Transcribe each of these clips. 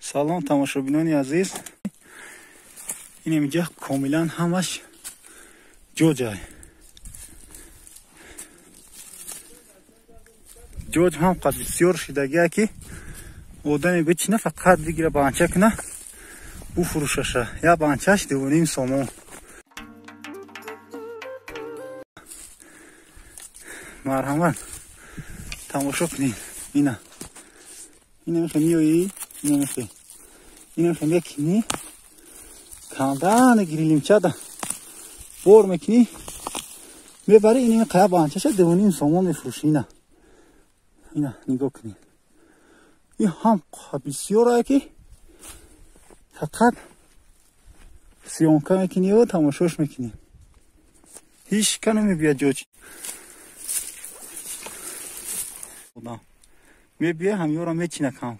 سلام تماشابینان عزیز. این اینجا کاملا همش جوجه. جوج هم قد بسیار شدگیه که آدمی بچینه فقط بگیره بانچه کنه بفروششه. یا بانچهش 2.5 سومون. مرحمت تماشا کنین. اینه میخواه میایی، اینه میخواه میکنی کندن گریلیم چه ده بور میکنی میبری. اینه قیه بانچهشه 2.5 سومون میفروشی. اینه نگاه کنی. این هم بسیاره که فقط سیانکه میکنی و تماشاش میکنی. هیچ که نمیبید جوج. میبید همیو را میچینه کام.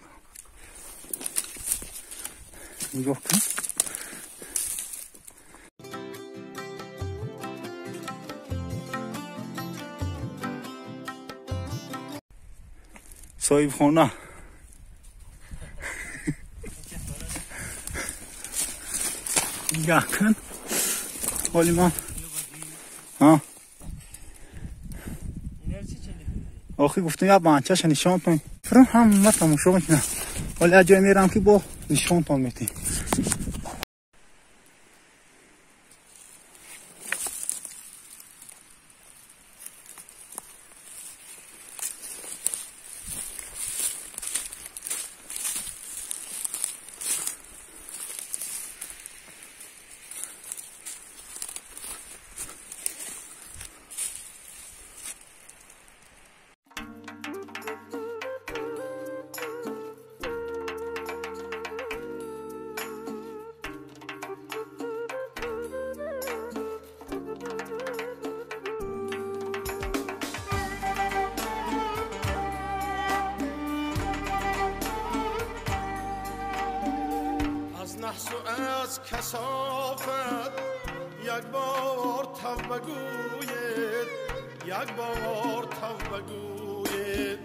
نگاه کن. صاحب خونه نگاه کن. حالی من آخی گفتم یا بانچهش نشان تون فرم هم تماشا میکنم. ولی از جای میرم که با نشان تون میتیم. نحس و از کثافت یک بار تو بگوید، یک بار تو بگوید.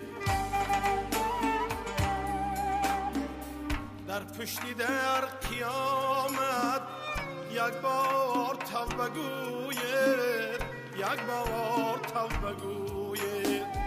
در پشتی در قیامت یک بار تو بگوید، یک بار تو بگوید.